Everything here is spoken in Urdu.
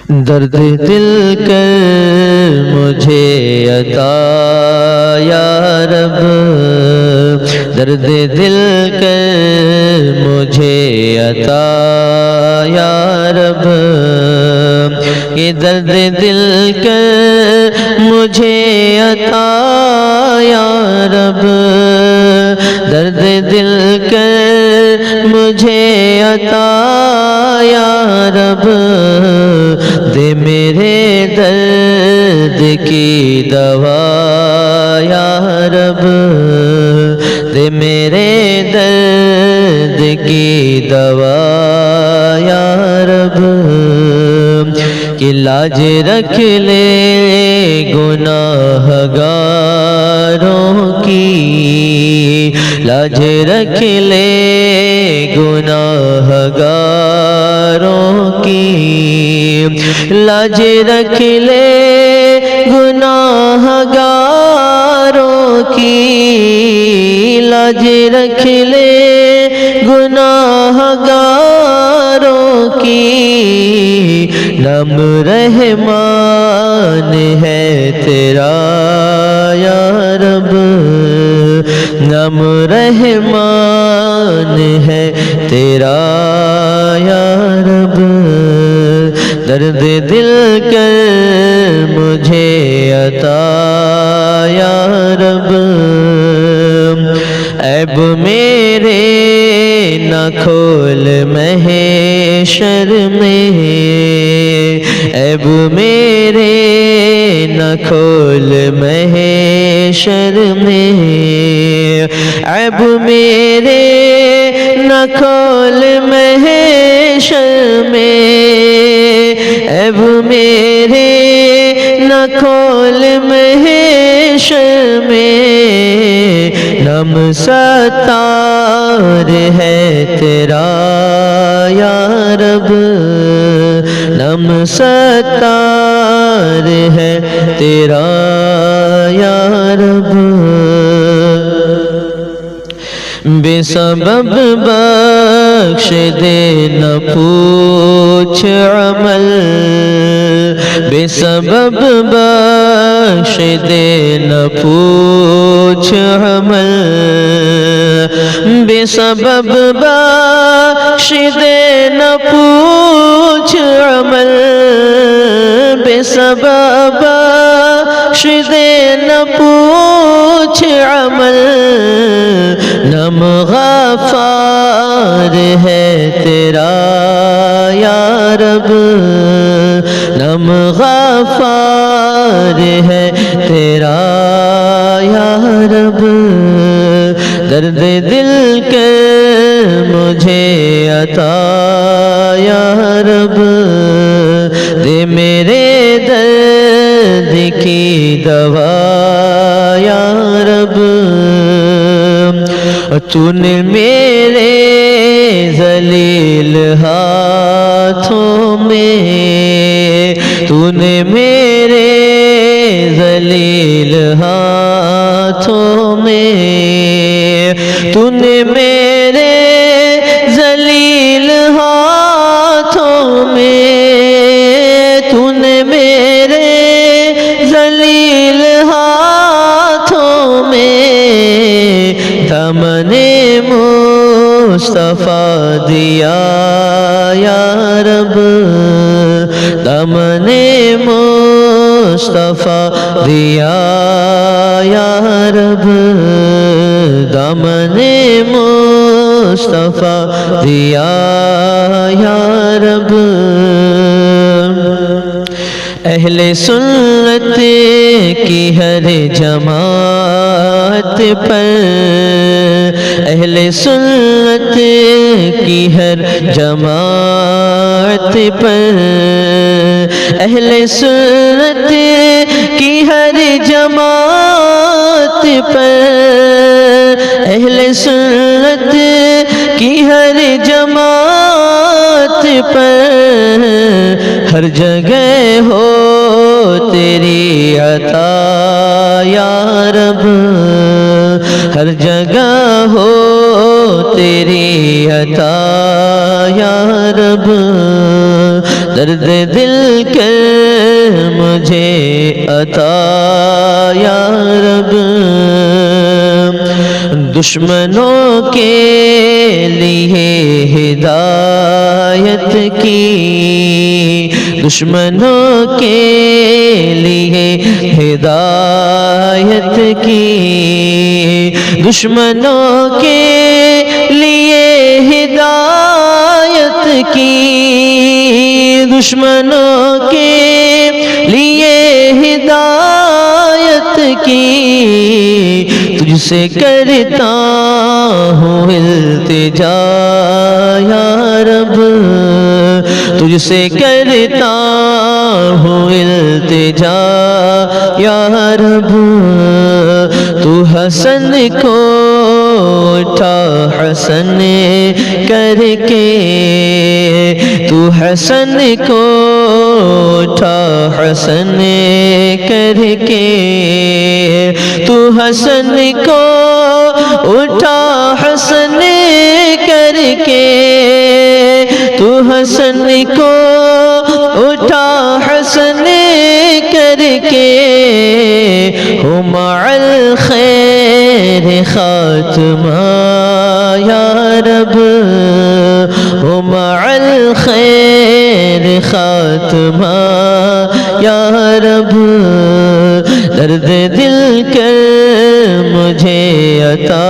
درد دل کر مجھے عطا یا رب، درد دل کر مجھے عطا یا رب، یہ درد دل کر مجھے عطا یا رب، درد دل کر مجھے عطا یا رب، دے میرے درد کی دوا یا رب، دے میرے درد کی دوا یا رب، کہ لاج رکھ لے گناہ گاروں کی، لاج رکھ لے گناہ گاروں کی، لاج رکھ لے گناہ گاروں کی، لاج رکھ لے گناہ گاروں کی، نام رحمان ہے تیرا یا رب، نام رحمان ہے تیرا یا رب، درد دل کر مجھے عطا یا رب، عیب میرے نہ کھول محشر میں، عیب میرے نہ کھول محشر میں، عیب میرے نہ کھول محشر میں، عیب میرے نہ کھول محشر میں، نام ستار ہے تیرا یا رب، نام ستار ہے تیرا یا رب، بے سبب بخش دے نہ پوچھ عمل، بے سبب بخش دے نہ پوچھ عمل، بے سبب بخش دے نہ پوچھ عمل، بے سبب بخش دے نہ پوچھ عمل، نام غفار ہے تیرا یا رب، نام غفار ہے تیرا یا رب، درد دل کر مجھے عطا یا رب، دے میرے درد کی دوا یا رب، تو نے میرے ذلیل ہاتھوں میں، تو نے میرے ذلیل ہاتھوں میں، تو نے میرے ذلیل ہاتھوں میں، تو نے میرے ذلیل ہاتھوں میں، دامن مصطفیٰ دیا یا رب، دامن مصطفیٰ دیا یا رب، دامن مصطفیٰ دیا یا رب، اہل سنت کی ہر جماعت پر، اہل سنت کی ہر جماعت پر، اہل سنت کی ہر جماعت پر، اہل سنت کی ہر جماعت پر، ہر جگہ ہو تیری عطا یا رب، ہر جگہ ہو تیری عطا یا رب، درد درد دل کر مجھے عطا یا رب، دشمنوں کے لیے ہدایت کی، دشمنوں کے لیے ہدایت کی، دشمنوں کے لیے ہدایت کی، دشمنوں کے لیے ہدایت کی، تجھ سے کرتا ہوں التجا یا رب، تجھ سے کرتا ہوں التجا یا رب، تو حسن کو اٹھا حسن کر کے، تو حسن کو اٹھا حسن کر کے، تو حسن کو اٹھا حسن کر کے، تو حسن کو اٹھا حسن کر کے، ہو مع الخیر خاتمہ یا رب، ہو مع الخیر خاتمہ یا رب، درد دل کر مجھے عطا